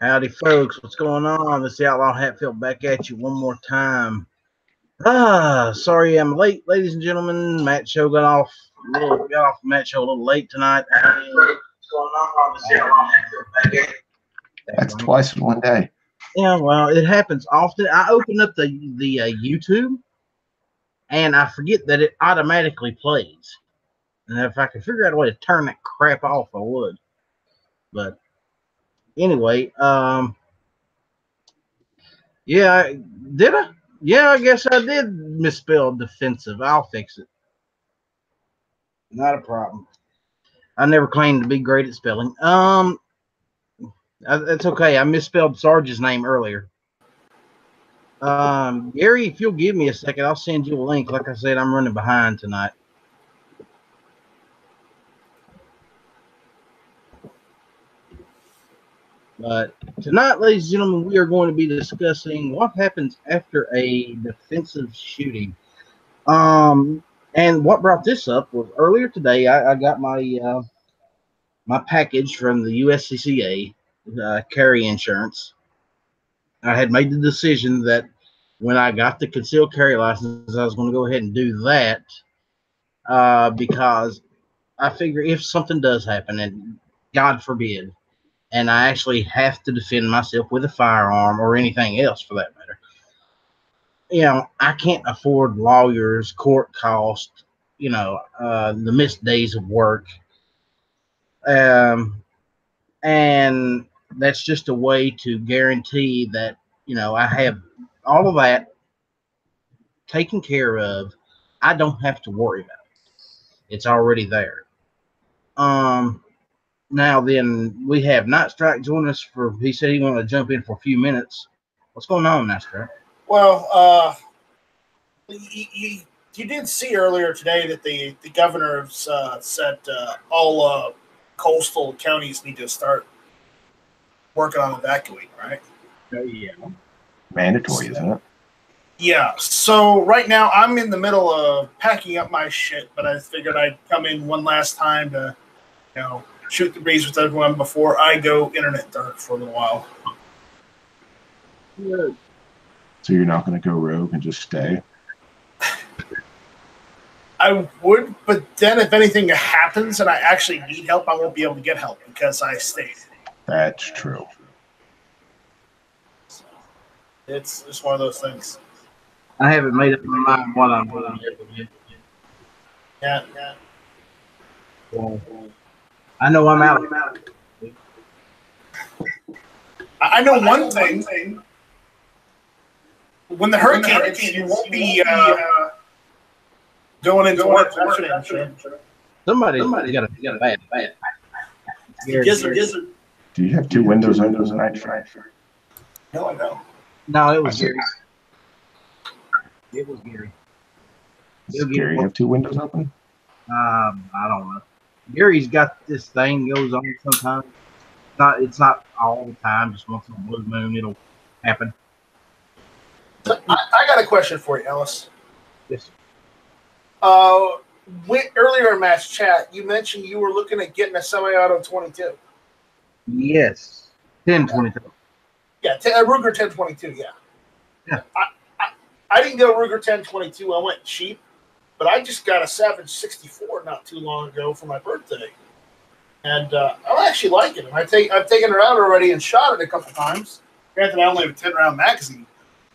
Howdy, folks. What's going on? This is the Outlaw Hatfield back at you one more time. Sorry I'm late, ladies and gentlemen. Matt show got off Matt show a little late tonight. What's going on? This is the Outlaw Hatfield back at you. That's twice in one day. Yeah, well, it happens often. I open up the YouTube, and I forget that it automatically plays. And if I could figure out a way to turn that crap off, I would. But anyway, yeah, did I? Yeah, I guess I did misspell defensive. I'll fix it. Not a problem. I never claimed to be great at spelling. That's okay. I misspelled Sarge's name earlier. Gary, if you'll give me a second, I'll send you a link. Like I said, I'm running behind tonight. But tonight, ladies and gentlemen, we are going to be discussing what happens after a defensive shooting. And what brought this up was earlier today, I got my my package from the USCCA, carry insurance. I had made the decision that when I got the concealed carry license, I was going to go ahead and do that because I figure if something does happen, and God forbid, and I actually have to defend myself with a firearm or anything else for that matter, you know, I can't afford lawyers, court costs, the missed days of work. And that's just a way to guarantee that, I have all of that taken care of. I don't have to worry about it. It's already there. Now then, we have Night Strike join us he said he wanted to jump in for a few minutes. What's going on, Night Strike? Well, you did see earlier today that the governor said all coastal counties need to start working on evacuating, right? Yeah. Mandatory, isn't it? Yeah. So right now I'm in the middle of packing up my shit, but I figured I'd come in one last time to, shoot the breeze with everyone before I go internet dark for a little while. Good. So you're not going to go rogue and just stay? I would, but then if anything happens and I actually need help, I won't be able to get help because I stayed. That's true. So it's just one of those things. I haven't made up my mind what I'm doing yet. Yeah. Well, I know I'm out. I know one thing. When the hurricane hits, you won't be going into work. Somebody's got a bad. Gizzard. Do you have two windows open tonight, Frank? No, I don't. No, it was Gary. It was Gary. Does Gary have two windows open? I don't know. Gary's got this thing goes on sometimes. It's not all the time. Just once in a blue moon, it'll happen. So I got a question for you, Ellis. Yes. Earlier in Matt's chat, you mentioned you were looking at getting a semi-auto 22. Yes. 1022. Yeah, a Ruger 1022. Yeah. I didn't go Ruger 1022. I went cheap, but I just got a Savage 64 not too long ago for my birthday, and I actually like it. And I've taken it out already and shot it a couple times. Granted, I only have a 10-round magazine,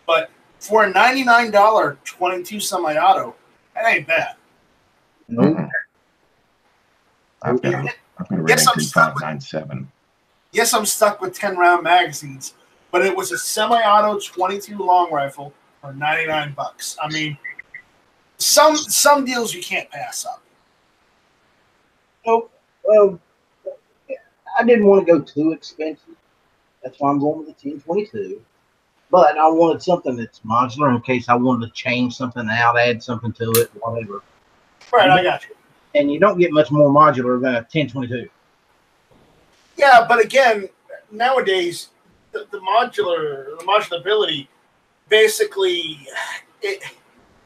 but for a $99 22 semi-auto, that ain't bad. Nope. I've got a Remington 597. Yes, I'm stuck with 10-round magazines, but it was a semi-auto 22 long rifle for $99. I mean, some deals you can't pass up. Oh, well, I didn't want to go too expensive. That's why I'm going with the 1022. But I wanted something that's modular in case I wanted to change something out, add something to it, whatever. Right, I got you. And you don't get much more modular than a 1022. Yeah, but again, nowadays the modulability, basically,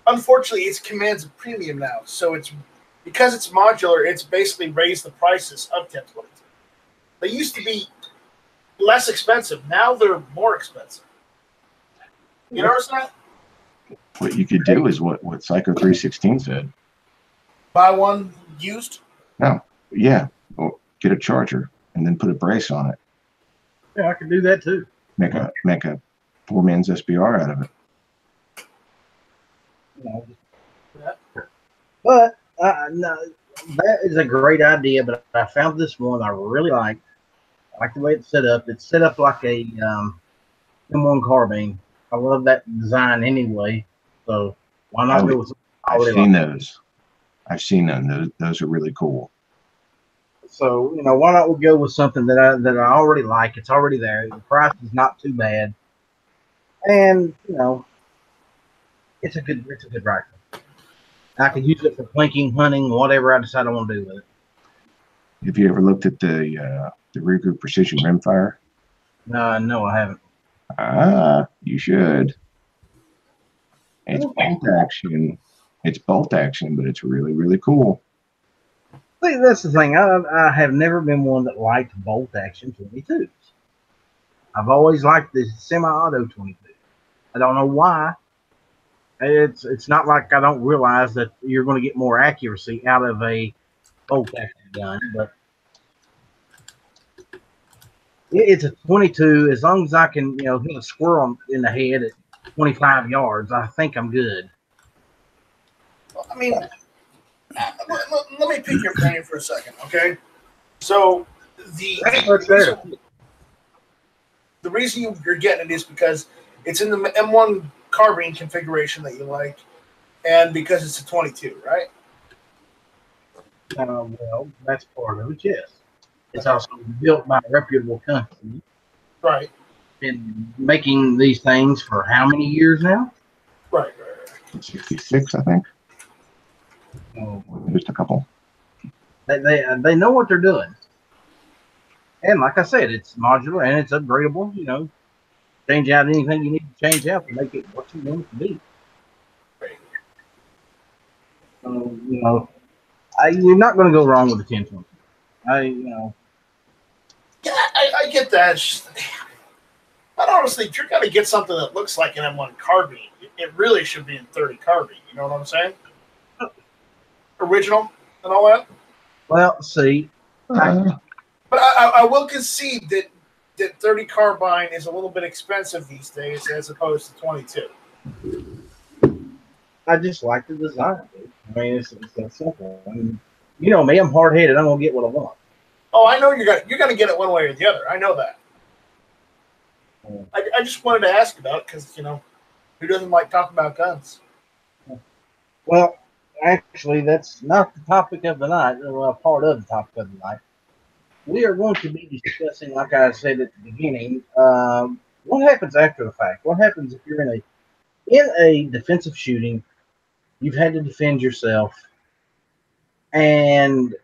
unfortunately, it commands a premium now. So because it's modular, it's basically raised the prices of 1022. They used to be less expensive. Now they're more expensive. You notice that? What you could do is what Psycho 316 said. Buy one used? No. Yeah. Well, get a charger and then put a brace on it. Yeah, I can do that too. Make a poor man's SBR out of it. But no, that is a great idea. But I found this one I really like. I like the way it's set up. It's set up like a M1 carbine. I love that design anyway. So why not go with something I I've already seen like? those. I've seen them. Those are really cool. So why not we go with something that I already like? It's already there. The price is not too bad, and it's a good rifle. I could use it for plinking, hunting, whatever I decide I want to do with it. Have you ever looked at the Ruger Precision Rimfire? No, I haven't. You should. It's bolt action. It's bolt action, but it's really, really cool. See, that's the thing. I have never been one that liked bolt action 22s. I've always liked the semi-auto 22. I don't know why. It's not like I don't realize that you're going to get more accuracy out of a bolt action gun, but it's a 22. As long as I can, hit a squirrel in the head at 25 yards, I think I'm good. I mean, let me pick your brain for a second, okay? So the reason you're getting it is because it's in the M1 carbine configuration that you like, and because it's a 22, right? Well, that's part of it, yes. It's also built by a reputable company. Right. Been making these things for how many years now? Right. 66, I think. Just a couple. They know what they're doing. And like I said, it's modular and it's upgradable. Change out anything you need to change out to make it what you want it to be. So, you're not going to go wrong with the 1020. Yeah, I get that. But honestly, if you're going to get something that looks like an M1 carbine, it really should be in 30 carbine. You know what I'm saying? Original and all that. Well, see. But I will concede that 30 carbine is a little bit expensive these days as opposed to 22. I just like the design, dude. I mean, it's that simple. I mean, you know me, I'm hard-headed. I'm going to get what I want. Oh, I know you're gonna get it one way or the other. I know that. I just wanted to ask about it because, who doesn't like talking about guns? Well, actually, that's not the topic of the night. Well, part of the topic of the night. We are going to be discussing, like I said at the beginning, what happens after the fact. What happens if you're in a defensive shooting, you've had to defend yourself, and,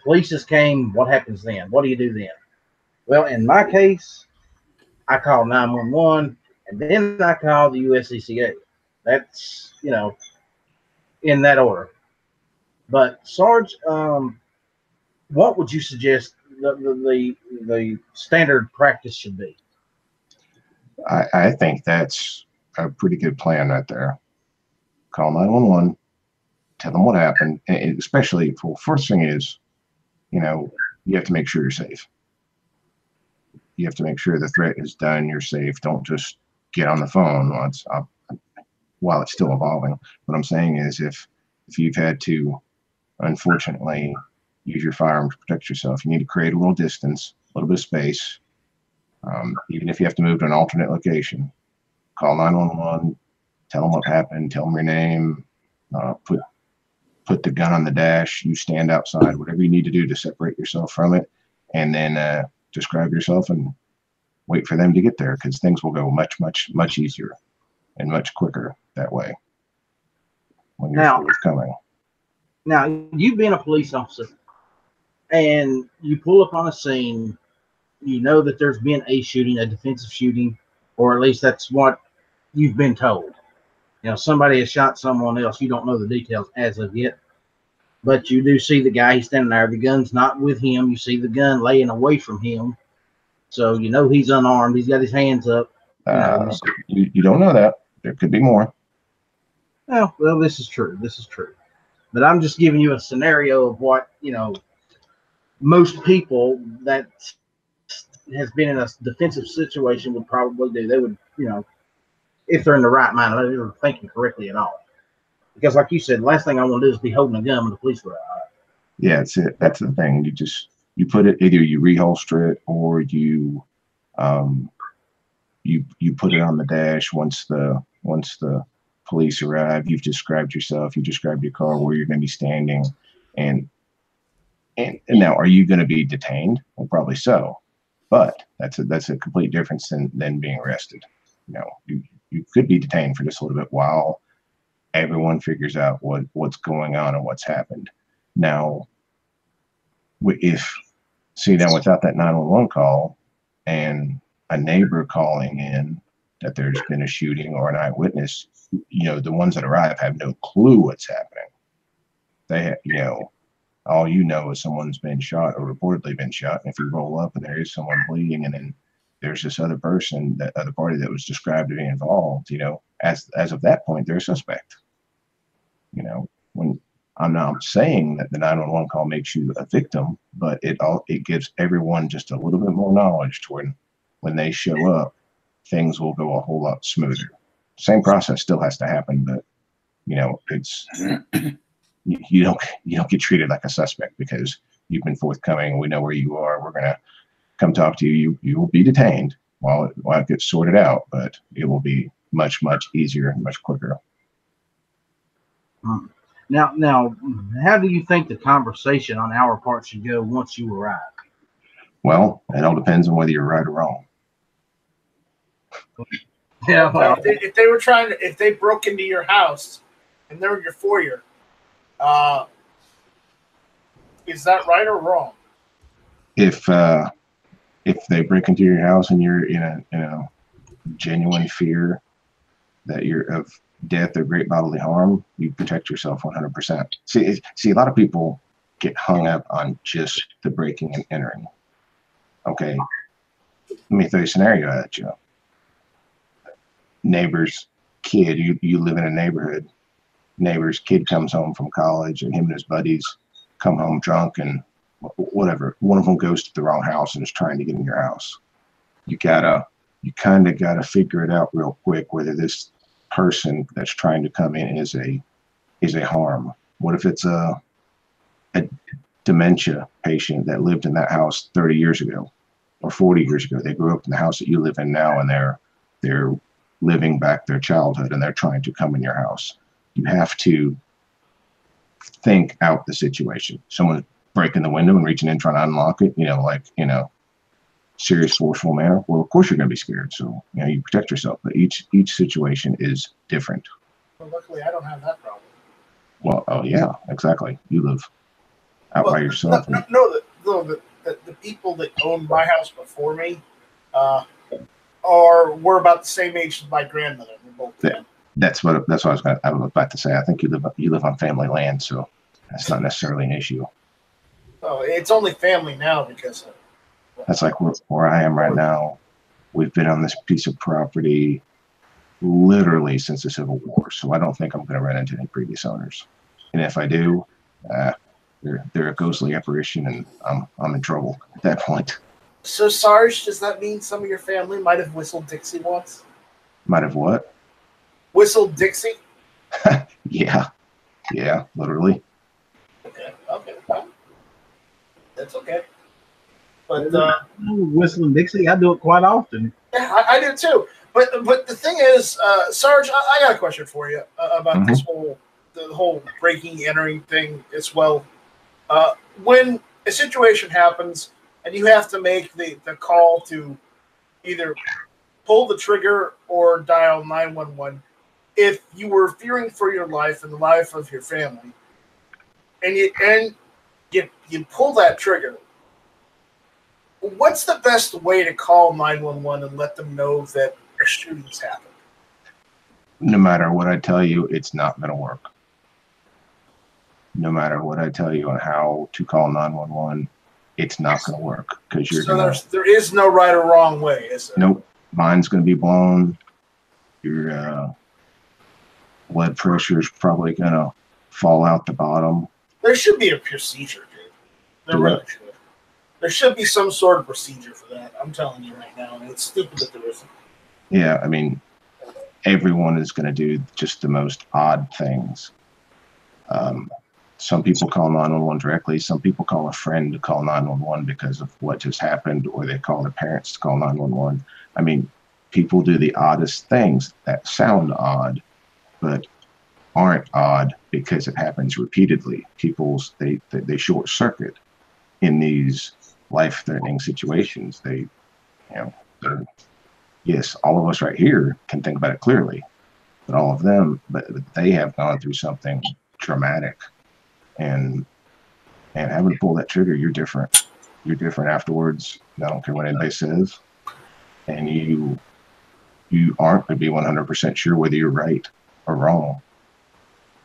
police just came. What happens then? What do you do then? Well, in my case, I call 911, and then I call the USCCA. That's, in that order. But Sarge, what would you suggest the standard practice should be? I think that's a pretty good plan right there. Call 911, tell them what happened, and especially first thing is, you have to make sure you're safe. You have to make sure the threat is done, you're safe. Don't just get on the phone while it's still evolving. What I'm saying is if you've had to, unfortunately, use your firearm to protect yourself, you need to create a little distance, a little bit of space. Even if you have to move to an alternate location, call 911, tell them what happened, tell them your name, put the gun on the dash, you stand outside, whatever you need to do to separate yourself from it, and then describe yourself and wait for them to get there, because things will go much, much, much easier and much quicker that way when you're forthcoming. Now, you've been a police officer, and you pull up on a scene, you know that there's been a shooting, a defensive shooting, or at least that's what you've been told. Somebody has shot someone else. You don't know the details as of yet. But you do see the guy, he's standing there. The gun's not with him. You see the gun laying away from him. So you know he's unarmed. He's got his hands up. You don't know that. There could be more. Oh, well, this is true. This is true. But I'm just giving you a scenario of what, most people that has been in a defensive situation would probably do. They would, if they're in the right mind, if they're thinking correctly at all. Because like you said, the last thing I want to do is be holding a gun when the police arrive. Yeah, that's it. That's the thing. You put it, either you reholster it or you put it on the dash once the police arrive. You've described yourself, you described your car, where you're going to be standing, and now, are you going to be detained? Well, probably so, but that's a complete difference than being arrested. You could be detained for just a little bit while everyone figures out what's going on and what's happened. Now, without that 911 call and a neighbor calling in that there's been a shooting or an eyewitness, the ones that arrive have no clue what's happening. They all is someone's been shot or reportedly been shot. And if you roll up and there is someone bleeding, and then there's this other person, that other party that was described to be involved, as of that point, they're a suspect. When I'm not saying that the 911 call makes you a victim, but it gives everyone just a little bit more knowledge to when they show up, things will go a whole lot smoother. Same process still has to happen, but it's you don't get treated like a suspect because you've been forthcoming. We know where you are. We're gonna come talk to you. You will be detained while it gets sorted out, but it will be much, much easier and much quicker. Now, how do you think the conversation on our part should go once you arrive? Well, it all depends on whether you're right or wrong. Yeah. Now, if they broke into your house and they're in your foyer, is that right or wrong? If they break into your house and you're in a genuine fear that you're of death or great bodily harm, you protect yourself 100%. See, a lot of people get hung up on just the breaking and entering. Okay, let me throw a scenario at you. Neighbor's kid, you live in a neighborhood. Neighbor's kid comes home from college, and him and his buddies come home drunk, and whatever. One of them goes to the wrong house and is trying to get in your house. You kind of gotta figure it out real quick whether this person that's trying to come in is a harm. What if it's a dementia patient that lived in that house 30 years ago or 40 years ago? They grew up in the house that you live in now, and they're living back their childhood, and they're trying to come in your house. You have to think out the situation. Someone breaking the window and reaching in trying to unlock it, serious forceful manner. Well, of course you're going to be scared. So you protect yourself, but each situation is different. Well, luckily I don't have that problem. Well, oh yeah, exactly. You live out by yourself. The people that owned my house before me were about the same age as my grandmother. We're both That's what I was about to say. I think you live on family land, so that's not necessarily an issue. Oh, it's only family now because that's like where I am right now. We've been on this piece of property literally since the Civil War, so I don't think I'm going to run into any previous owners. And if I do, they're a ghostly apparition, and I'm in trouble at that point. So, Sarge, does that mean some of your family might have whistled Dixie once? Might have what? Whistled Dixie? Yeah, literally. Okay. Well, that's okay. But whistling Dixie, I do it quite often. Yeah, I do too. But the thing is, Sarge, I got a question for you about this whole breaking, entering thing as well. When a situation happens and you have to make the call to either pull the trigger or dial 911, if you were fearing for your life and the life of your family, and you pull that trigger, what's the best way to call 911 and let them know that a shooting's happened? No matter what I tell you, it's not going to work. no matter what I tell you on how to call 911, it's not going to work because you're So going to. there is no right or wrong way, is there? Nope. Mind's going to be blown. Your blood pressure is probably going to fall out the bottom. There should be a procedure, dude. There really should. There should be some sort of procedure for that. I'm telling you right now, and it's stupid that there isn't. Yeah, I mean, everyone is going to do just the most odd things. Some people call 911 directly. Some people call a friend to call 911 because of what just happened, or they call their parents to call 911. I mean, people do the oddest things that sound odd, but aren't odd because it happens repeatedly. They short circuit in these life-threatening situations. Yes, all of us right here can think about it clearly, but all of them, but they have gone through something traumatic, and having to pull that trigger, you're different. You're different afterwards. I don't care what anybody says, and you aren't going to be 100% sure whether you're right or wrong.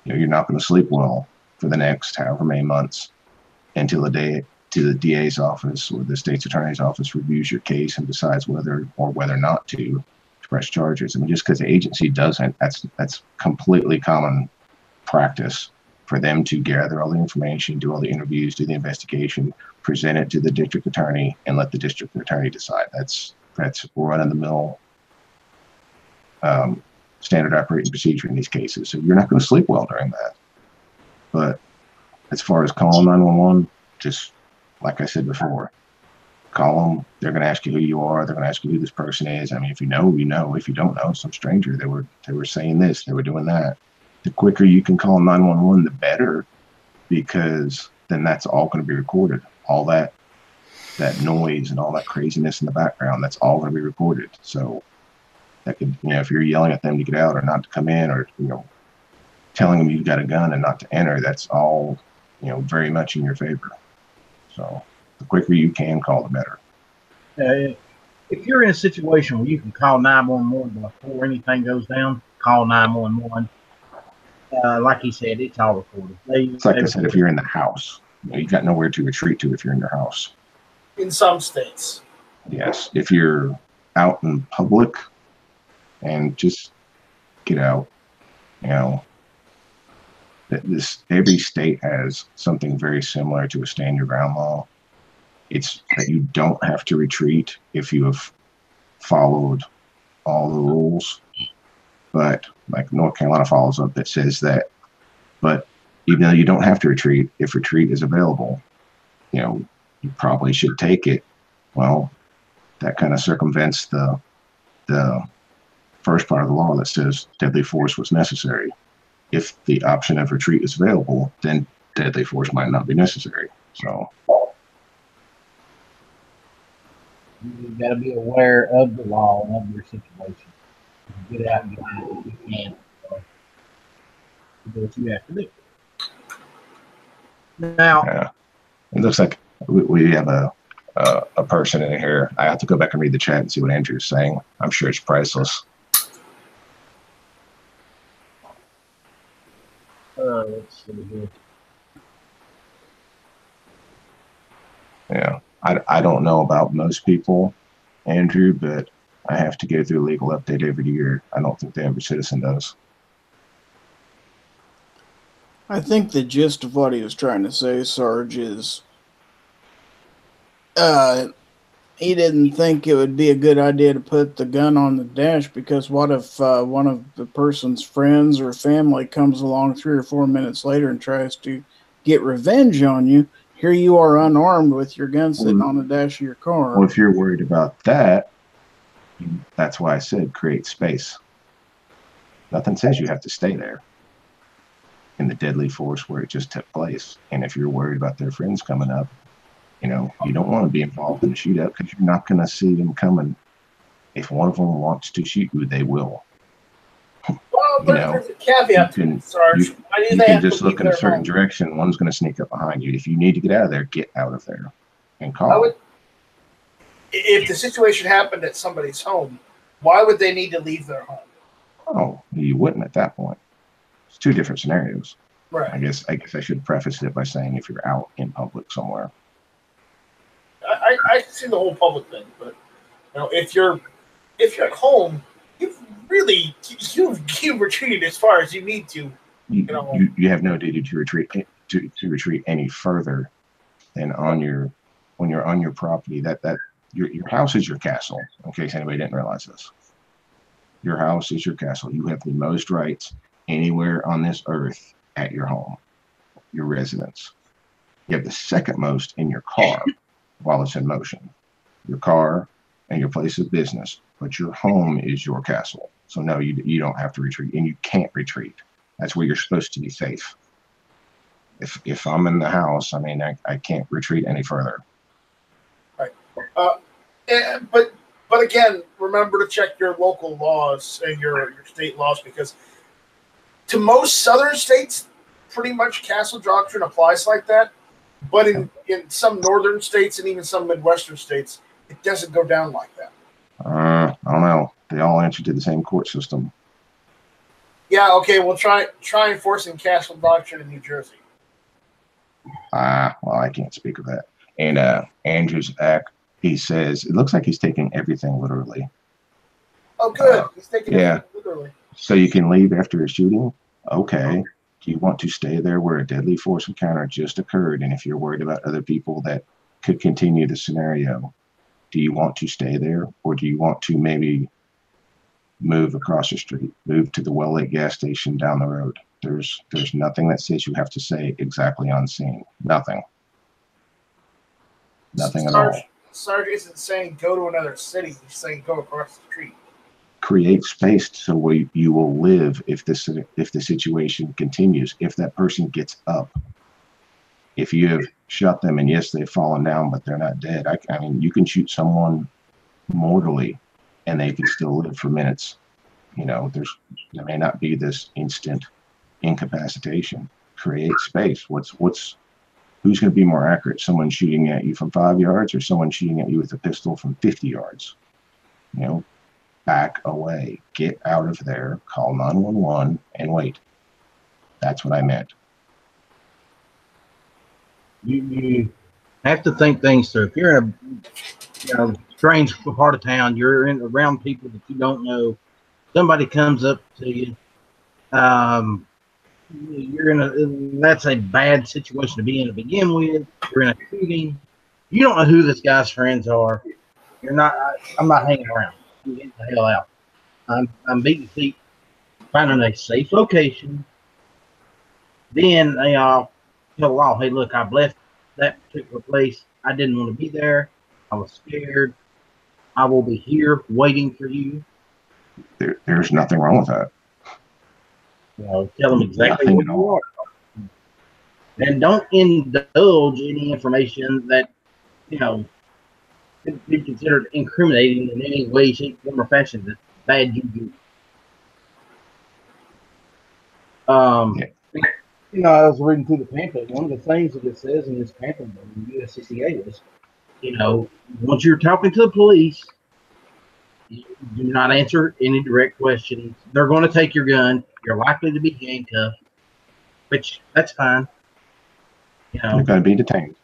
You're not going to sleep well for the next however many months until the DA's office or the state's attorney's office reviews your case and decides whether not to press charges. I mean, just because the agency doesn't, that's completely common practice for them to gather all the information, do all the interviews, do the investigation, present it to the district attorney, and let the district attorney decide. That's run-of-the-mill standard operating procedure in these cases. So you're not going to sleep well during that. But as far as calling 911, just like I said before, call them. They're going to ask you who you are. They're going to ask you who this person is. I mean, if you know, you know. If you don't know, some stranger, they were saying this, they were doing that. The quicker you can call 911, the better, because then that's all going to be recorded. All that noise and all that craziness in the background, that's all going to be recorded. So that could, if you're yelling at them to get out or not to come in, or telling them you've got a gun and not to enter, that's all very much in your favor. So the quicker you can call, the better. If you're in a situation where you can call 911 before anything goes down, call 911. Like he said, it's all recorded. It's like I said, if you're in the house, you got nowhere to retreat to if you're in your house. In some states. Yes. If you're out in public, and just get out, every state has something very similar to a stand your ground law. It's that you don't have to retreat if you have followed all the rules. But like North Carolina follows up that says that, but even though you don't have to retreat, if retreat is available, you probably should take it. Well, that kind of circumvents the first part of the law that says deadly force was necessary. If the option of retreat is available, then deadly force might not be necessary. So you've got to be aware of the law and of your situation. Get out and get out if you can. Do what you have to do. Now, it looks like we have a person in here. I have to go back and read the chat and see what Andrew's saying. I'm sure it's priceless. Let's see here. Yeah, I don't know about most people, Andrew, but I have to go through a legal update every year. I don't think the average citizen does. I think the gist of what he was trying to say, Sarge, is he didn't think it would be a good idea to put the gun on the dash, because what if one of the person's friends or family comes along 3 or 4 minutes later and tries to get revenge on you? Here you are unarmed with your gun sitting on the dash of your car. Well, if you're worried about that, that's why I said create space. Nothing says you have to stay there in the deadly force where it just took place. And if you're worried about their friends coming up, you don't want to be involved in a shootout, because you're not going to see them coming. If one of them wants to shoot you, they will. Well, there's a caveat to it, Sarge. You can just look in a certain direction. One's going to sneak up behind you. If you need to get out of there, get out of there and call. If the situation happened at somebody's home, why would they need to leave their home? Oh, you wouldn't at that point. It's two different scenarios. Right. I guess I should preface it by saying if you're out in public somewhere. I see the whole public thing, but if you're at home, you've retreated as far as you need to. You have no duty to retreat any further than when you're on your property. That your house is your castle. In case anybody didn't realize this, your house is your castle. You have the most rights anywhere on this earth at your home, your residence. You have the second most in your car while it's in motion. Your car and your place of business, but your home is your castle. So no, you don't have to retreat, and you can't retreat. That's where you're supposed to be safe. If I'm in the house, I mean, I can't retreat any further. Right. But again, remember to check your local laws and your state laws, because to most southern states, pretty much castle doctrine applies like that. But in some northern states and even some Midwestern states, it doesn't go down like that. I don't know. They all answer to the same court system. Yeah, okay, we'll try enforcing castle doctrine in New Jersey. Well, I can't speak of that. And Andrew's act, he says, it looks like he's taking everything literally. Oh, good. He's taking everything literally. So you can leave after a shooting? Okay. Do you want to stay there where a deadly force encounter just occurred? And if you're worried about other people that could continue the scenario, do you want to stay there? Or do you want to maybe move across the street, move to the Well Lake gas station down the road? There's nothing that says you have to say exactly on scene. Nothing. Nothing at all. Sarge isn't saying go to another city. He's saying go across the street. Create space so where you will live if the situation continues. If that person gets up, if you have shot them and yes, they've fallen down, but they're not dead. I mean, you can shoot someone mortally and they can still live for minutes. There may not be this instant incapacitation. Create space. Who's going to be more accurate? Someone shooting at you from 5 yards or someone shooting at you with a pistol from 50 yards? Back away, get out of there, call 911 and wait. That's what I meant. You have to think things through. If you're in a strange part of town, you're around people that you don't know, somebody comes up to you, that's a bad situation to be in to begin with. You're in a shooting. You don't know who this guy's friends are. I'm not hanging around. I'm getting the hell out. I'm beating feet, finding a safe location. Then tell the law, hey, look, I've left that particular place. I didn't want to be there. I was scared. I will be here waiting for you. There's nothing wrong with that. Tell them exactly what you are. And don't indulge any information that, could be considered incriminating in any way, shape, form, or fashion. That's bad juju. I was reading through the pamphlet. One of the things that it says in this pamphlet in the USCCA was, once you're talking to the police, you do not answer any direct questions. They're going to take your gun. You're likely to be handcuffed, which that's fine. You're going to be detained.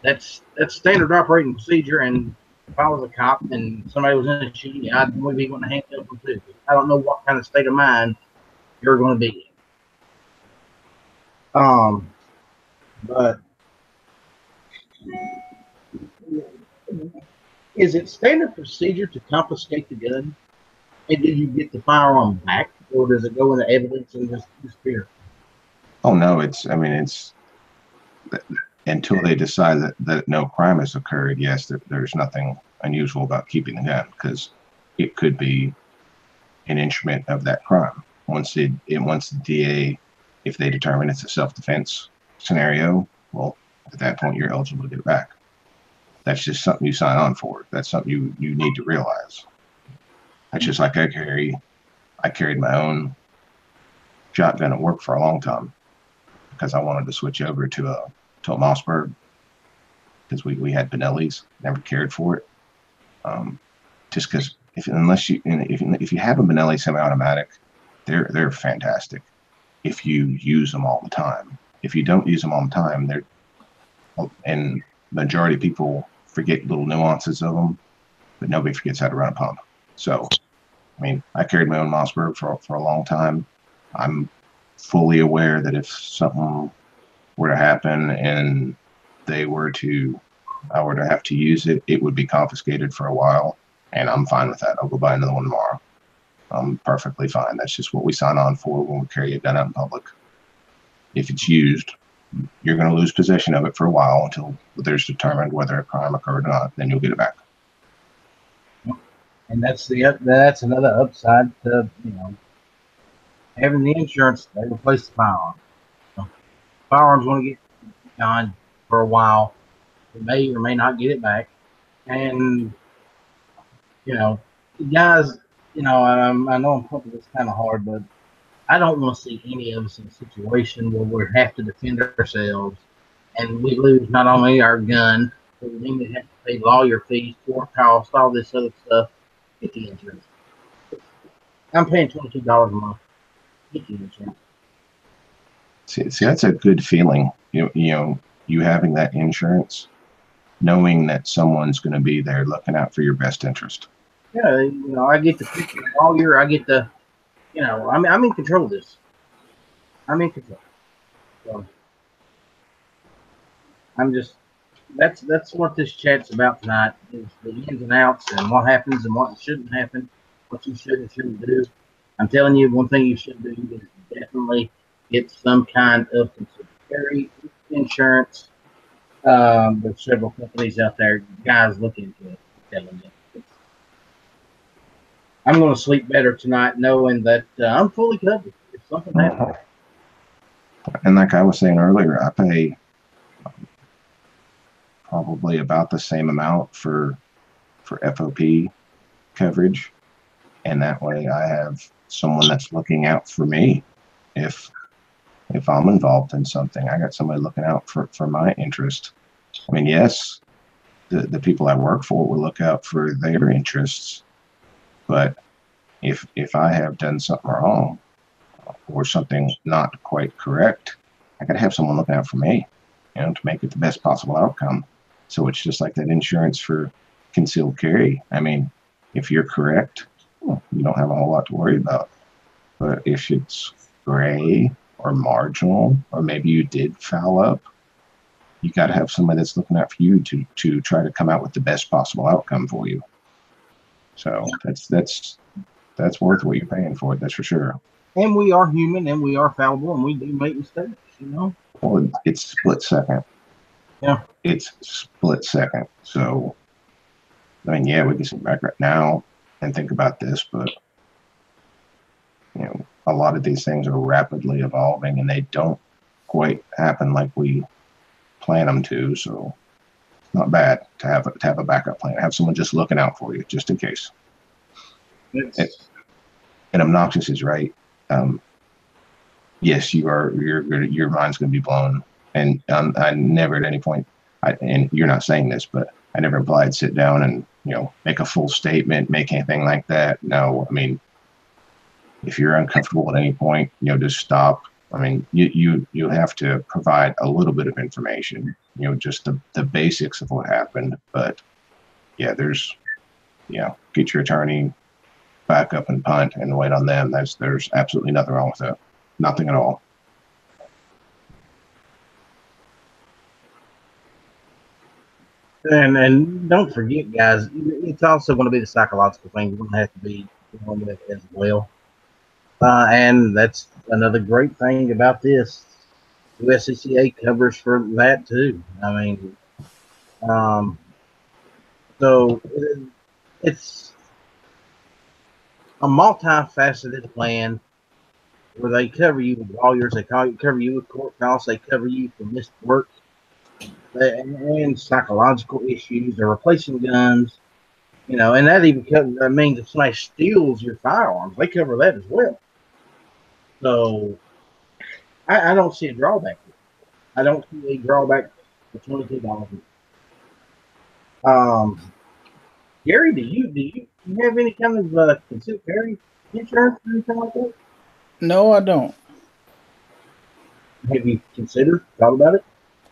That's standard operating procedure. And if I was a cop and somebody was in a shooting, I'd maybe want to handcuff them too. I don't know what kind of state of mind you're going to be in. But is it standard procedure to confiscate the gun? And do you get the firearm back, or does it go into evidence and just disappear? Oh no, it's until they decide that no crime has occurred. Yes, there's nothing unusual about keeping the gun because it could be an instrument of that crime. Once the DA, if they determine it's a self-defense scenario, well, at that point you're eligible to get it back. That's just something you sign on for. That's something you need to realize. That's just like I carried my own shotgun at work for a long time because I wanted to switch over to a Mossberg because we had Benelli's, never cared for it. Just because if you have a Benelli semi-automatic, they're fantastic. if you use them all the time. If you don't use them all the time, and majority of people forget little nuances of them, but nobody forgets how to run a pump. So, I mean, I carried my own Mossberg for a long time. I'm fully aware that if something were to happen and I were to have to use it, it would be confiscated for a while, and I'm fine with that. I'll go buy another one tomorrow. I'm perfectly fine. That's just what we sign on for when we carry a gun out in public. If it's used, you're going to lose possession of it for a while until there's determined whether a crime occurred or not. Then you'll get it back. And that's another upside to having the insurance. They replace the firearm. So firearms want to get gone for a while. They may or may not get it back. And guys, I know I'm pumping this kind of hard, but I don't want to see any of us in a situation where we have to defend ourselves and we lose not only our gun, but we then have to pay lawyer fees, court costs, all this other stuff. Get the insurance. I'm paying $22 a month. Get the insurance. See, that's a good feeling. You having that insurance, knowing that someone's going to be there looking out for your best interest. Yeah, I get to pick the lawyer. I get to, I'm in control of this. I'm in control. So I'm just, that's what this chat's about tonight, is the ins and outs and what happens and what shouldn't happen, what you should and shouldn't do. I'm telling you, one thing you should do is definitely get some kind of concealed carry insurance. There's several companies out there. Guys, look into it. I'm telling you. I'm going to sleep better tonight knowing that I'm fully covered if something happens. And like I was saying earlier, I pay probably about the same amount for FOP coverage, and that way I have someone that's looking out for me if I'm involved in something. I got somebody looking out for my interest. I mean, yes, the people I work for will look out for their interests, but if I have done something wrong or something not quite correct, I got to have someone looking out for me, to make it the best possible outcome. So it's just like that insurance for concealed carry. I mean, if you're correct, well, you don't have a whole lot to worry about. But if it's gray or marginal, or maybe you did foul up, you got to have somebody that's looking out for you to try to come out with the best possible outcome for you. So that's worth what you're paying for it. That's for sure. And we are human, and we are fallible, and we do make mistakes. Well, it's split second. Yeah. It's split second. So, I mean, yeah, we can sit back right now and think about this, but a lot of these things are rapidly evolving, and they don't quite happen like we plan them to. So, it's not bad to have a backup plan. Have someone just looking out for you, just in case. And obnoxious is right. Yes, your mind's going to be blown. And I never at any point, and you're not saying this, but I never implied sit down and make a full statement, make anything like that. No, I mean, if you're uncomfortable at any point, just stop. I mean, you have to provide a little bit of information, just the basics of what happened. But yeah, get your attorney, back up and punt and wait on them. There's absolutely nothing wrong with that. Nothing at all. And don't forget, guys, it's also going to be the psychological thing you're going to have to be dealing with as well. And that's another great thing about this. USCCA covers for that too. I mean, so it's a multifaceted plan where they cover you with lawyers, they cover you with court costs, they cover you for missed work, and psychological issues. They're replacing guns, and that even means if somebody steals your firearms, they cover that as well. So I don't see a drawback. I don't see a drawback for $22. Gary, do you have any kind of concealed carry insurance or anything like that? No, I don't. Have you thought about it?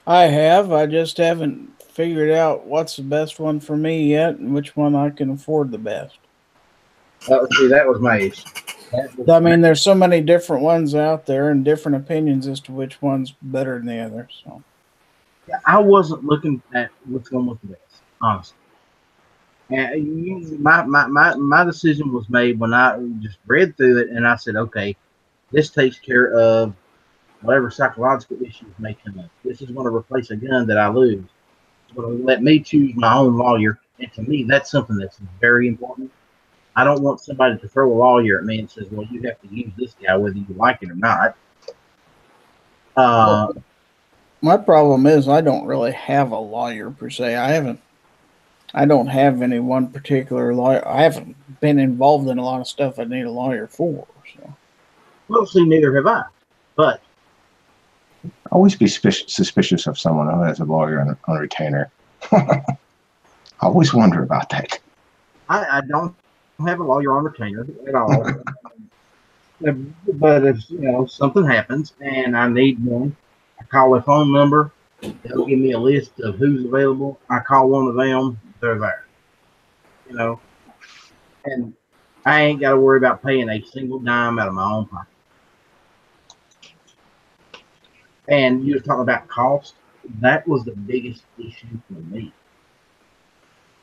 I have. I just haven't figured out what's the best one for me yet and which one I can afford the best. See, that was my issue. I mean, there's so many different ones out there and different opinions as to which one's better than the other. So, I wasn't looking at which one was the best, honestly. And my decision was made when I just read through it and I said, okay, this takes care of whatever psychological issues may come up. This is going to replace a gun that I lose. It's going to let me choose my own lawyer. And to me, that's something that's very important. I don't want somebody to throw a lawyer at me and says, well, you have to use this guy whether you like it or not. My problem is I don't really have a lawyer per se. I don't have any one particular lawyer. I haven't been involved in a lot of stuff I need a lawyer for. So. Well, see, neither have I. But always be suspicious of someone who has a lawyer on retainer. I always wonder about that. I don't have a lawyer on retainer at all. But if something happens and I need one, I call a phone number. They'll give me a list of who's available. I call one of them. They're there. And I ain't got to worry about paying a single dime out of my own pocket. And you were talking about cost. That was the biggest issue for me.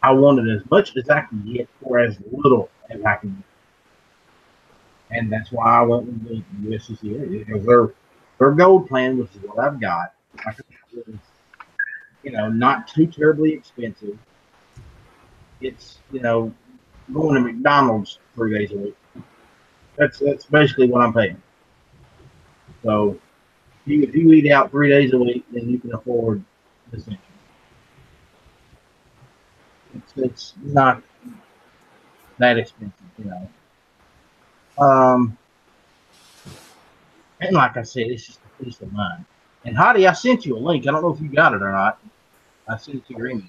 I wanted as much as I could get for as little as I could get. And that's why I went with the USCCA, because their gold plan, which is what I've got, is, not too terribly expensive. It's, going to McDonald's 3 days a week. That's basically what I'm paying. So if you eat out 3 days a week, then you can afford this thing. It's not that expensive, And like I said, it's just a peace of mind. And Heidi, I sent you a link. I don't know if you got it or not. I sent it to your email.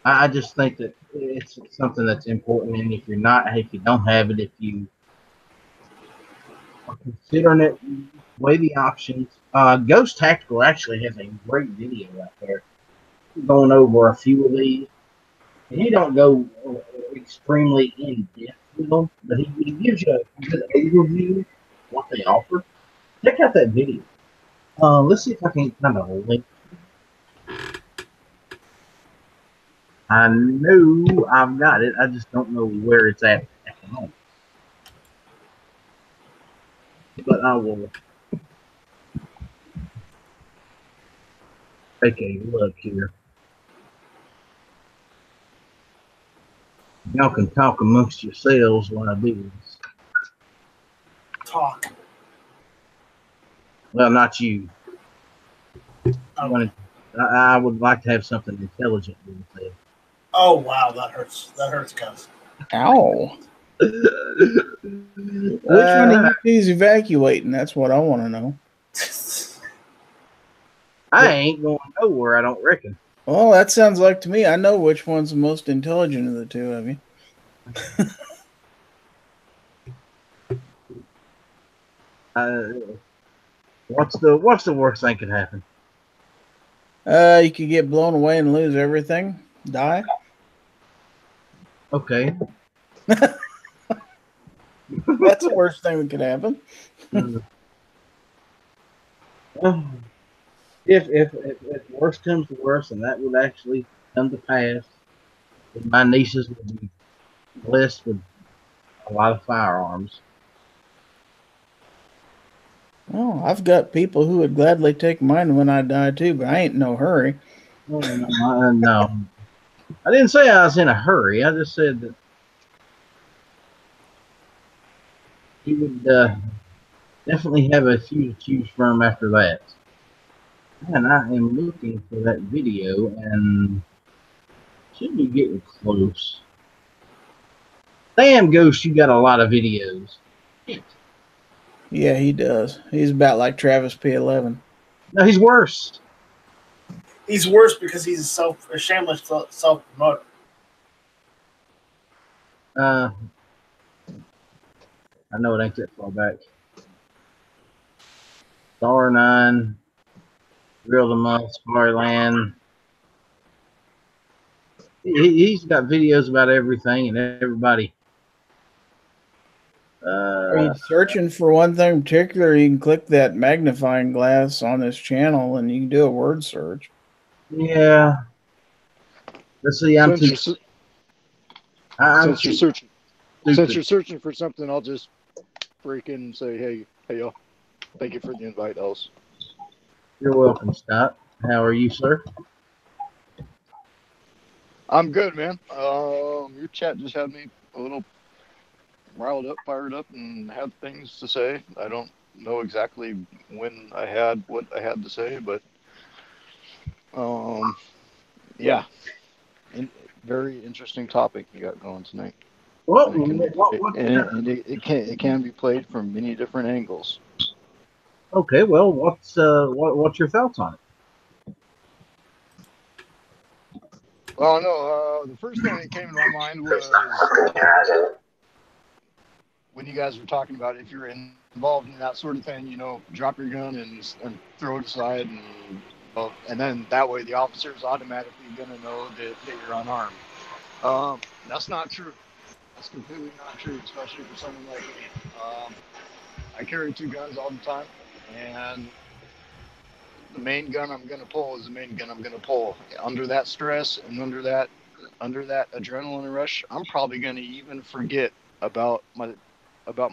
I just think that it's something that's important, and if you don't have it, if you are considering it, weigh the options. Ghost Tactical actually has a great video out there going over a few of these. And he don't go extremely in depth with them, but he gives you a good overview of what they offer. Check out that video. Let's see if I can find a link. I know I've got it. I just don't know where it's at the moment. But I will take a look here. Y'all can talk amongst yourselves while I do this. Talk. Well, not you. I would like to have something intelligent being said. Oh, wow, that hurts. That hurts, guys. Ow. Which one of you is evacuating? That's what I want to know. I ain't going nowhere, I don't reckon. Well, that sounds like to me. I know which one's the most intelligent of the two of you. What's the worst thing could happen? You could get blown away and lose everything. Die. Okay. That's the worst thing that could happen. If worse comes to worse, and that would actually come to pass, my nieces would be blessed with a lot of firearms. Oh, I've got people who would gladly take mine when I die too, but I ain't in no hurry. No. I didn't say I was in a hurry. I just said that he would definitely have a few to choose from after that. And I am looking for that video, and should be getting close. Damn, Ghost, you got a lot of videos. Yeah, he does. He's about like Travis P11. No, he's worse. He's worse because he's a shameless self-promoter. Uh, I know it ain't that far back. Star 9, Real of the Month, Safari He's got videos about everything and everybody. Are you searching for one thing in particular? You can click that magnifying glass on this channel and you can do a word search. Yeah. Let's see. Since you're searching for something, I'll just break in and say, hey, y'all. Thank you for the invite, Els. You're welcome, Scott. How are you, sir? I'm good, man. Your chat just had me a little riled up, fired up, and had things to say. I don't know exactly when I had what I had to say, but yeah, very interesting topic you got going tonight. Well, it can be played from many different angles. Okay, well, what's your thoughts on it? Well, no, the first thing that came to my mind was when you guys were talking about if you're involved in that sort of thing, drop your gun and throw it aside, and then that way the officer is automatically going to know that you're unarmed. That's not true. That's completely not true, especially for someone like me. I carry 2 guns all the time, and the main gun I'm going to pull is the main gun I'm going to pull. Under that stress and under that adrenaline rush, I'm probably going to even forget about my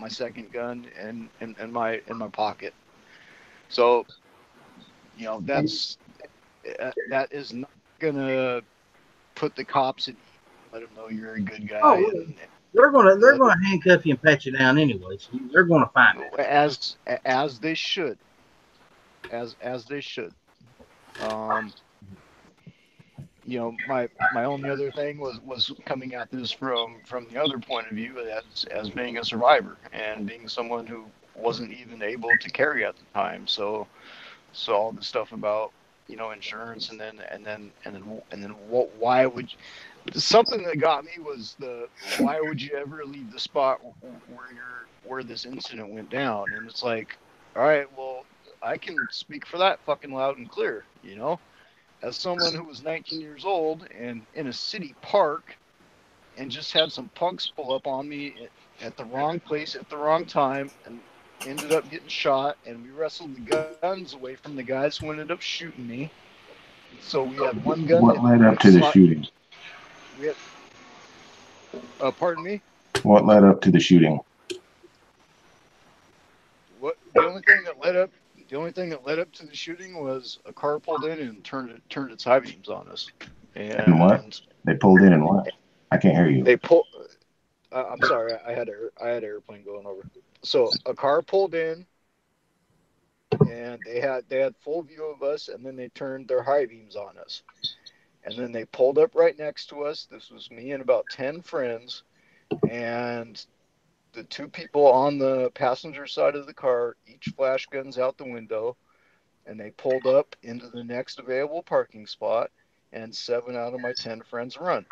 second gun in my pocket. So, that is not going to put the cops at ease. Let them know you're a good guy. Oh, they're gonna handcuff you and pat you down anyway. So they're gonna find it as they should. As they should. My only other thing was coming at this from the other point of view as being a survivor and being someone who wasn't even able to carry at the time. So all the stuff about insurance and then why would something that got me was why would you ever leave the spot where this incident went down? And it's like, all right, well, I can speak for that fucking loud and clear, as someone who was 19 years old and in a city park and just had some punks pull up on me at the wrong place at the wrong time and ended up getting shot, and we wrestled the guns away from the guys who ended up shooting me. So we had one gun. What led up to the shooting? We had, pardon me? What led up to the shooting? The only thing that led up to the shooting was a car pulled in and turned its high beams on us. And what? They pulled in and what? I can't hear you. They pulled. I'm sorry, I had an airplane going over. So a car pulled in, and they had full view of us, and then they turned their high beams on us. And then they pulled up right next to us. This was me and about 10 friends, and the 2 people on the passenger side of the car each flash guns out the window, and they pulled up into the next available parking spot, and 7 out of my 10 friends run.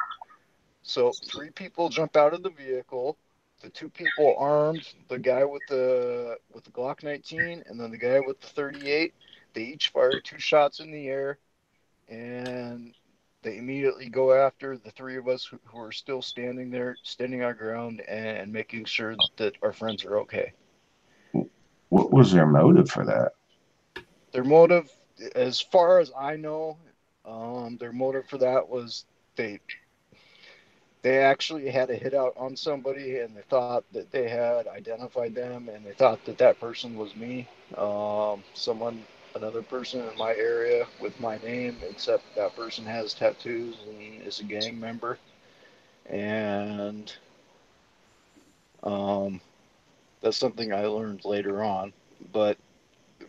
So 3 people jump out of the vehicle. The 2 people armed, the guy with the Glock 19 and then the guy with the 38, they each fire 2 shots in the air, and they immediately go after the 3 of us who are still standing our ground and making sure that our friends are okay. What was their motive for that? Their motive, as far as I know, their motive for that was they actually had a hit out on somebody, and they thought that they had identified them, and they thought that person was me. Another person in my area with my name, except that person has tattoos and is a gang member. And that's something I learned later on. But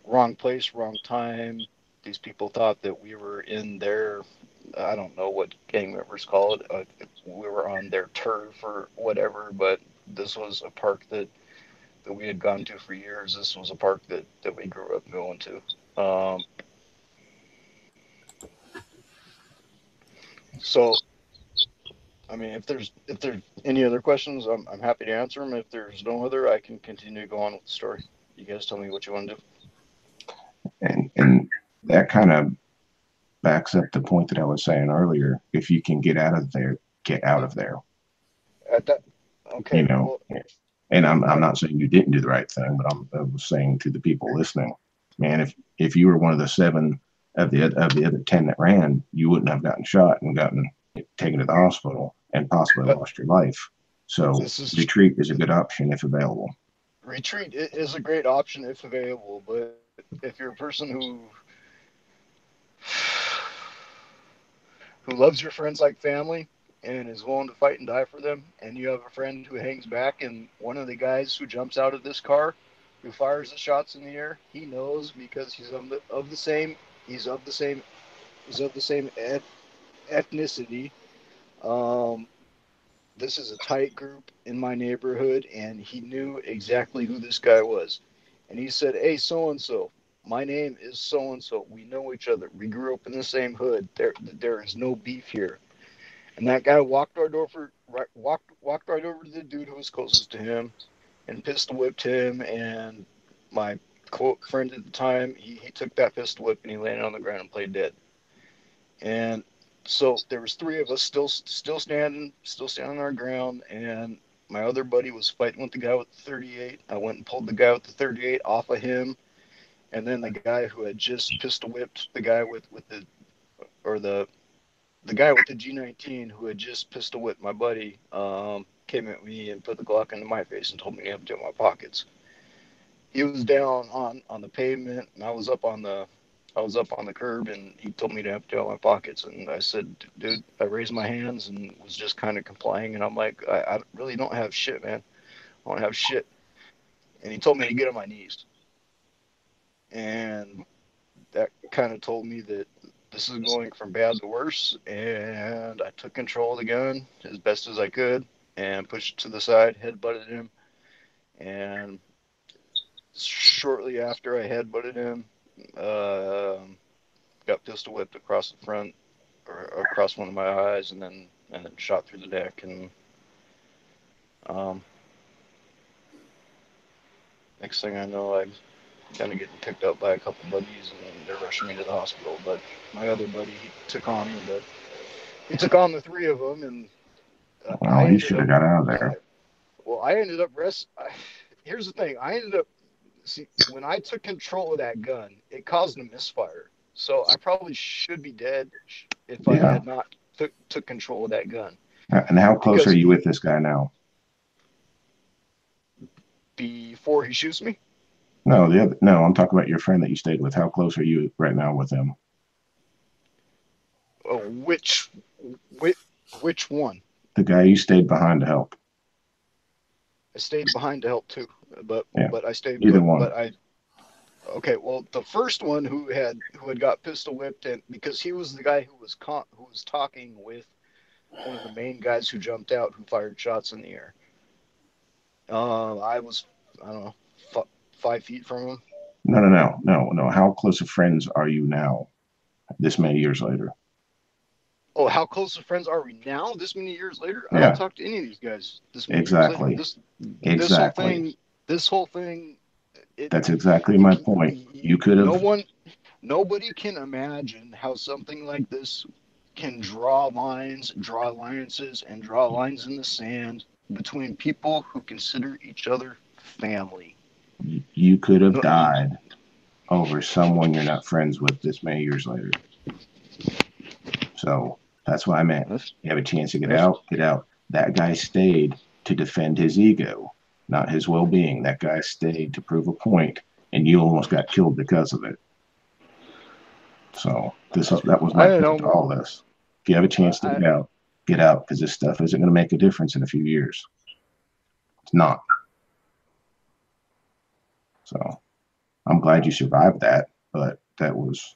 wrong place, wrong time. These people thought that we were in their, I don't know what gang members call it. We were on their turf or whatever, but this was a park that we had gone to for years. This was a park that we grew up going to. So I mean, if there's any other questions, I'm happy to answer them. If there's no other, I can continue to go on with the story. You guys tell me what you want to do. And that kind of backs up the point that I was saying earlier. If you can get out of there, get out of there. At that, okay. You know, well, and I'm not saying you didn't do the right thing, but I was saying to the people listening, man, if you were one of the 7 of the other 10 that ran, you wouldn't have gotten shot and gotten taken to the hospital and possibly lost your life. So retreat is a good option if available. Retreat is a great option if available, but if you're a person who loves your friends like family and is willing to fight and die for them, and you have a friend who hangs back, and one of the guys who jumps out of this car, who fires the shots in the air, he knows because he's of the same ethnicity. This is a tight group in my neighborhood, and he knew exactly who this guy was. And he said, "Hey, so and so, my name is so and so. We know each other. We grew up in the same hood. There is no beef here." And that guy walked right over to the dude who was closest to him, and pistol whipped him. And my friend at the time, he took that pistol whip and he landed on the ground and played dead. And so there was 3 of us still standing our ground, and my other buddy was fighting with the guy with the 38. I went and pulled the guy with the 38 off of him, and then the guy who had just pistol whipped the guy with the guy with the G19 who had just pistol whipped my buddy came at me and put the Glock into my face and told me to empty out my pockets. He was down on the pavement, and I was up on the curb, and he told me to empty out my pockets. And I said, "Dude," I raised my hands and was just kind of complying. And I'm like, I really don't have shit, man. I don't have shit. And he told me to get on my knees. And that kind of told me that this is going from bad to worse. And I took control of the gun as best as I could and pushed it to the side, headbutted him. And shortly after I headbutted him, got pistol whipped across the front or across one of my eyes, and then shot through the neck. And next thing I know, I'm kind of getting picked up by a couple buddies, and they're rushing me to the hospital. But my other buddy, he took on the 3 of them, and Well, he should have got out of there. I ended up Here's the thing: when I took control of that gun, it caused a misfire. So I probably should be dead if I had not took control of that gun. And how close are you with this guy now? Before he shoots me? No, I'm talking about your friend that you stayed with. How close are you right now with him? Oh, which one? The guy you stayed behind to help. I stayed behind to help too, but I stayed. Either one. Okay, well, the first one who had got pistol whipped, and because he was the guy who was talking with one of the main guys who jumped out, who fired shots in the air. I was, I don't know, 5 feet from him. No. How close of friends are you now, this many years later? Oh, how close of friends are we now, this many years later? Yeah. I don't talk to any of these guys this many years later. Exactly. This whole thing. That's exactly my point. You could have. Nobody can imagine how something like this can draw lines, draw alliances, and draw lines in the sand between people who consider each other family. You could have died over someone you're not friends with this many years later. So that's what I meant. You have a chance to get out, get out. That guy stayed to defend his ego, not his well-being. That guy stayed to prove a point, and you almost got killed because of it. So that was my point to all this. If you have a chance to get out, because this stuff isn't going to make a difference in a few years. It's not. So I'm glad you survived that, but that was.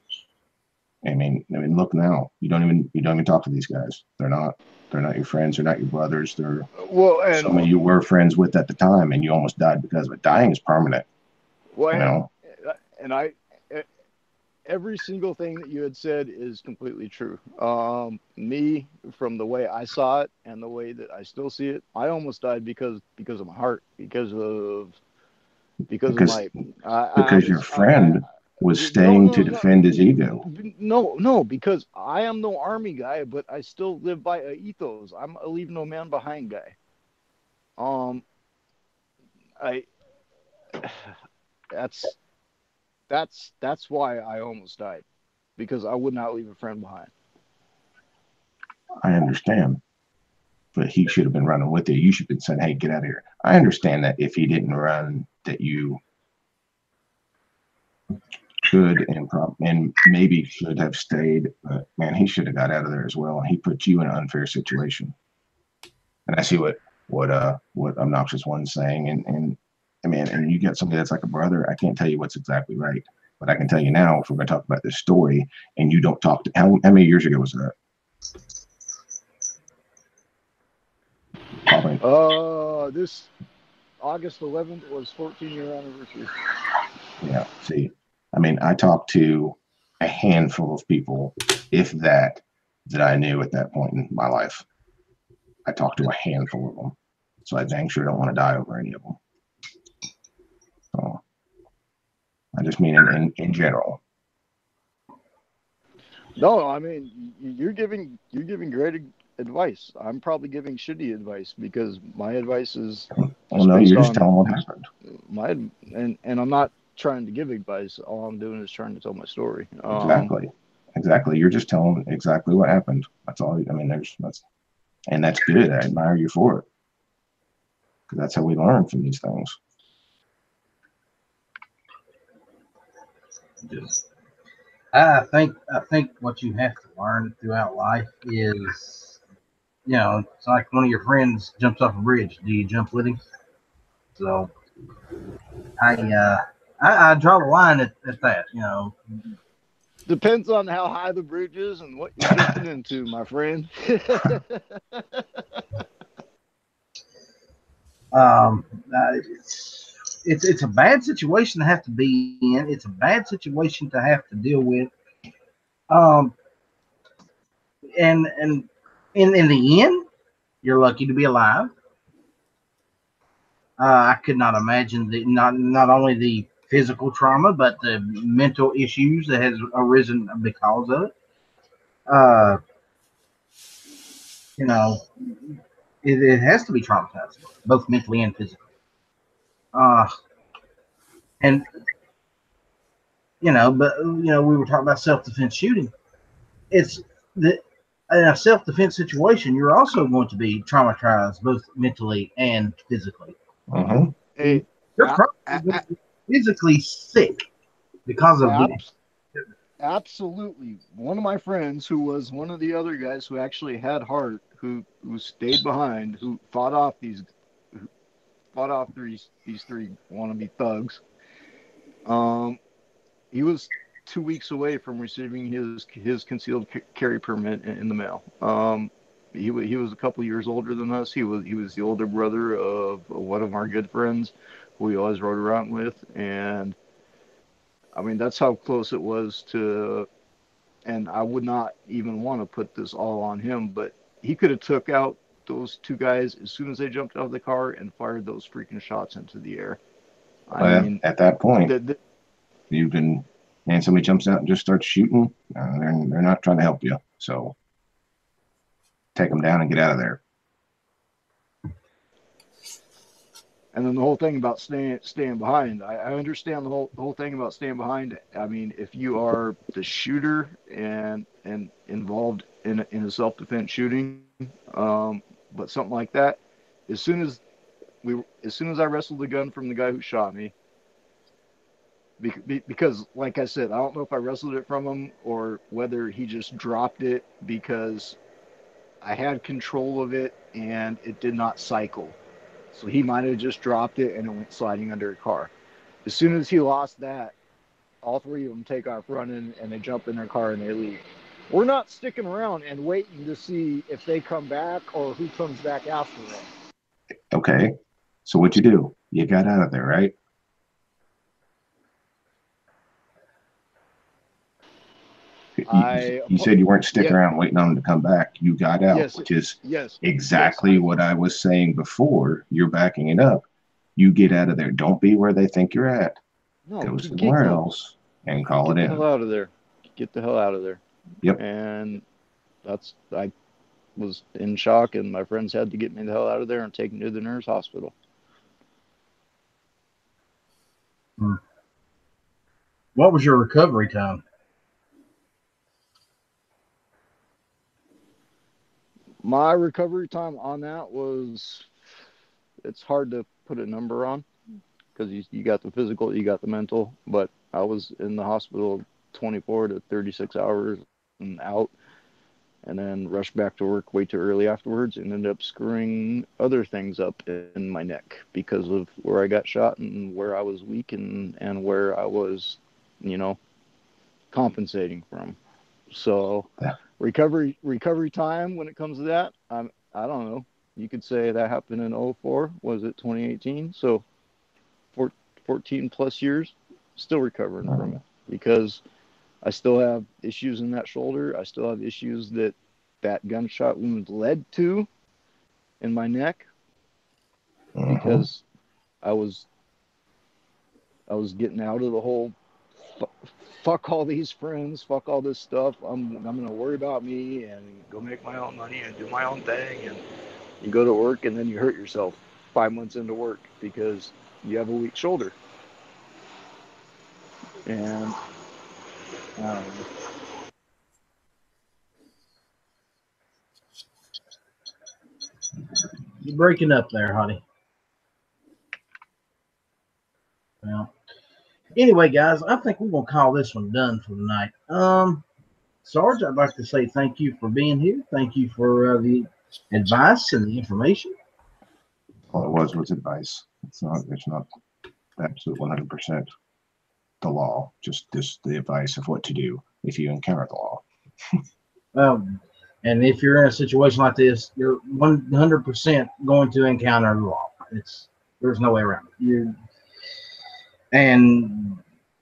I mean, look now. You don't even talk to these guys. They're not your friends. They're not your brothers. They're some of you were friends with at the time, and you almost died because of it. Dying is permanent. Well, and every single thing that you had said is completely true. Me, from the way I saw it and the way that I still see it, I almost died because of my heart, because of because my I because your was friend was no staying no to no defend his ego. no, because I am no army guy, but I still live by a ethos. I'm a leave no man behind guy. Um, I that's that's why I almost died, because I would not leave a friend behind. I understand, but he should have been running with you. You should have been saying, "Hey, get out of here." I understand that if he didn't run, that you could and maybe should have stayed, but man, he should have got out of there as well. And he put you in an unfair situation. And I see what obnoxious one's saying, and I mean, and you get somebody that's like a brother. I can't tell you what's exactly right, but I can tell you now if we're going to talk about this story, and you don't talk to how many years ago was that? Probably. This August 11th was 14-year anniversary. Yeah. See, I mean, I talked to a handful of people, if that, that I knew at that point in my life. I talked to a handful of them, so I dang sure don't want to die over any of them. So I just mean in general. No, I mean you're giving great advice. I'm probably giving shitty advice because my advice is Well, no, based you're just on telling what happened. my and I'm not trying to give advice. All I'm doing is trying to tell my story. Exactly. You're just telling exactly what happened. That's all. I mean, that's good. I admire you for it, because that's how we learn from these things. I think what you have to learn throughout life is, it's like one of your friends jumps off a bridge. Do you jump with him? So I uh, I draw the line at that. Depends on how high the bridge is and what you're jumping into, my friend. Um, it's a bad situation to have to be in. It's a bad situation to have to deal with. Um, and in the end, you're lucky to be alive. I could not imagine not only the physical trauma, but the mental issues that has arisen because of it. Uh, you know, it has to be traumatizing, both mentally and physically. Uh, and we were talking about self-defense shooting. It's the in a self-defense situation, you're also going to be traumatized both mentally and physically. Mm-hmm. Hey, You're probably going to be physically sick because of this. absolutely. One of my friends, who was one of the other guys who actually had heart, who stayed behind, who fought off these three wannabe thugs. He was 2 weeks away from receiving his concealed carry permit in the mail. He was a couple years older than us. He was the older brother of one of our good friends, who we always rode around with, and I mean that's how close it was to. And I would not even want to put this all on him, but he could have took out those two guys as soon as they jumped out of the car and fired those freaking shots into the air. I mean, At that point, you can, and somebody jumps out and just starts shooting. They're not trying to help you, so take them down and get out of there. and then the whole thing about staying behind. I understand the whole thing about staying behind. I mean, if you are the shooter and involved in a self defense shooting, but something like that, as soon as I wrestled the gun from the guy who shot me, because like I said, I don't know if I wrestled it from him or whether he just dropped it because I had control of it and it did not cycle. So he might have just dropped it and it went sliding under a car. As soon as he lost that, all three of them take off running and they jump in their car and they leave. We're not sticking around and waiting to see if they come back or who comes back after them. Okay, so what you do? You got out of there, right? You said you weren't sticking around waiting on them to come back. You got out, which is exactly what I was saying before. You're backing it up. You get out of there. Don't be where they think you're at. No, Go somewhere else and call it in. Get the hell out of there. Get the hell out of there. Yep. And I was in shock, and my friends had to get me the hell out of there and take me to the nurse hospital. What was your recovery time? My recovery time on that was, it's hard to put a number on because you got the physical, you got the mental, but I was in the hospital 24 to 36 hours and out, and then rushed back to work way too early afterwards and ended up screwing other things up in my neck because of where I got shot and where I was weak and where I was, compensating from. So recovery time when it comes to that, I don't know. You could say that happened in 2004. Was it 2018? So 14 plus years, still recovering from it because I still have issues in that shoulder. I still have issues that gunshot wound led to in my neck because I was getting out of the whole fuck all these friends, fuck all this stuff. I'm going to worry about me and go make my own money and do my own thing. And you go to work and then you hurt yourself 5 months into work because you have a weak shoulder. And I don't know. You're breaking up there, honey. Well, anyway, guys, I think we're going to call this one done for tonight. Sarge, I'd like to say thank you for being here. Thank you for the advice and the information. All it was advice. It's not absolute 100% the law, just the advice of what to do if you encounter the law. And if you're in a situation like this, you're 100% going to encounter the law. There's no way around it. And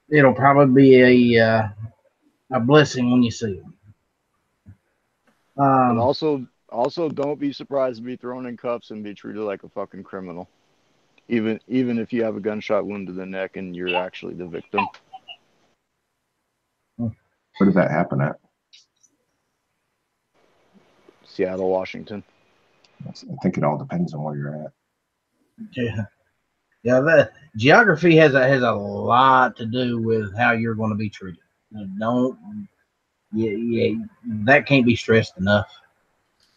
it'll probably be a blessing when you see them. And also don't be surprised to be thrown in cuffs and be treated like a fucking criminal, even if you have a gunshot wound to the neck and you're actually the victim. Where did that happen at? Seattle, Washington. I think it all depends on where you're at. Yeah. The geography has a lot to do with how you're going to be treated. That can't be stressed enough.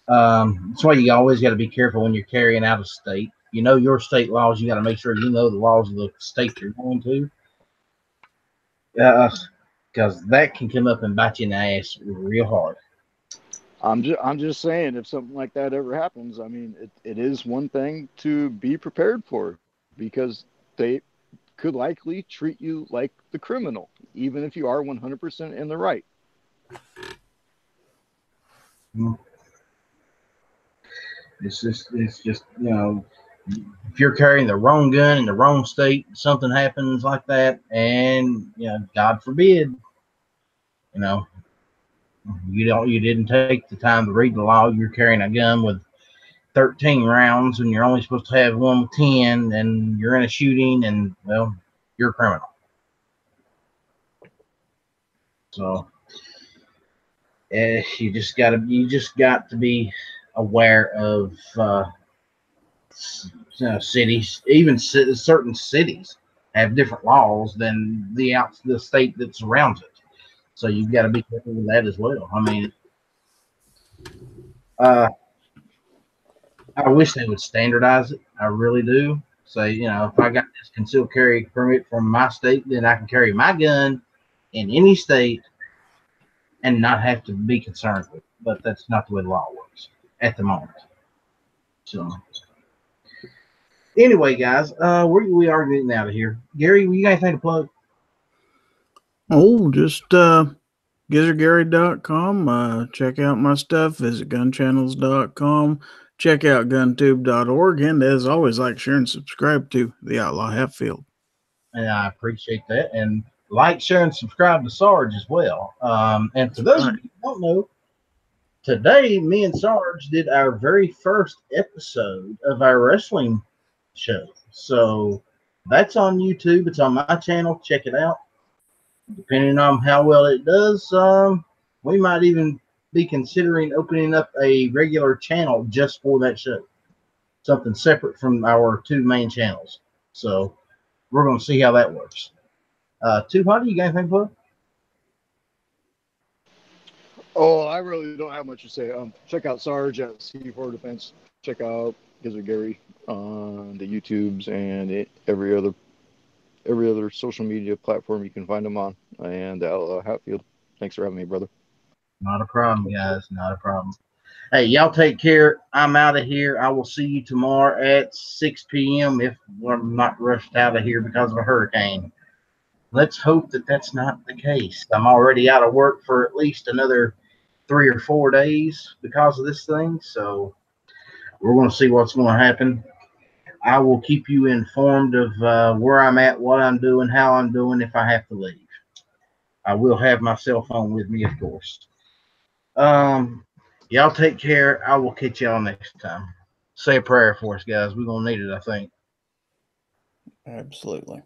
That's why you always got to be careful when you're carrying out of state. You know your state laws. You got to make sure you know the laws of the state you're going to. Because that can come up and bite you in the ass real hard. I'm just saying, if something like that ever happens, I mean, it is one thing to be prepared for, because they could likely treat you like the criminal, even if you are 100% in the right. It's just if you're carrying the wrong gun in the wrong state, something happens like that, and God forbid, you didn't take the time to read the law. You're carrying a gun with 13 rounds and you're only supposed to have one with 10, and you're in a shooting, and you're a criminal. So you just got to be aware of cities. Even certain cities have different laws than the state that surrounds it. So you've got to be careful with that as well. I mean, I wish they would standardize it. I really do. Say, if I got this concealed carry permit from my state, then I can carry my gun in any state and not have to be concerned with it. But that's not the way the law works at the moment. So anyway, guys, we are getting out of here. Gary, you got anything to plug? Oh, just gizzardgary.com. Check out my stuff. Visit gunchannels.com. Check out guntube.org. And as always, like, share, and subscribe to The Outlaw Hatfield. And I appreciate that. And like, share, and subscribe to Sarge as well. And for those of you who don't know, today me and Sarge did our very first episode of our wrestling show. So that's on YouTube. It's on my channel. Check it out. Depending on how well it does, we might even be considering opening up a regular channel just for that show. Something separate from our two main channels. So we're going to see how that works. Too Hot, you got anything for it? Oh, I really don't have much to say. Check out Sarge at C4 Defense. Check out Gizzard Gary on the YouTubes and every other social media platform you can find them on. And Hatfield. Thanks for having me, brother. Not a problem, guys. Not a problem. Hey, y'all take care. I'm out of here. I will see you tomorrow at 6 p.m. if we're not rushed out of here because of a hurricane. Let's hope that that's not the case. I'm already out of work for at least another 3 or 4 days because of this thing. So we're going to see what's going to happen. I will keep you informed of where I'm at, what I'm doing, how I'm doing if I have to leave. I will have my cell phone with me, of course. Y'all take care. I will catch y'all next time. Say a prayer for us, guys. We're going to need it, I think. Absolutely.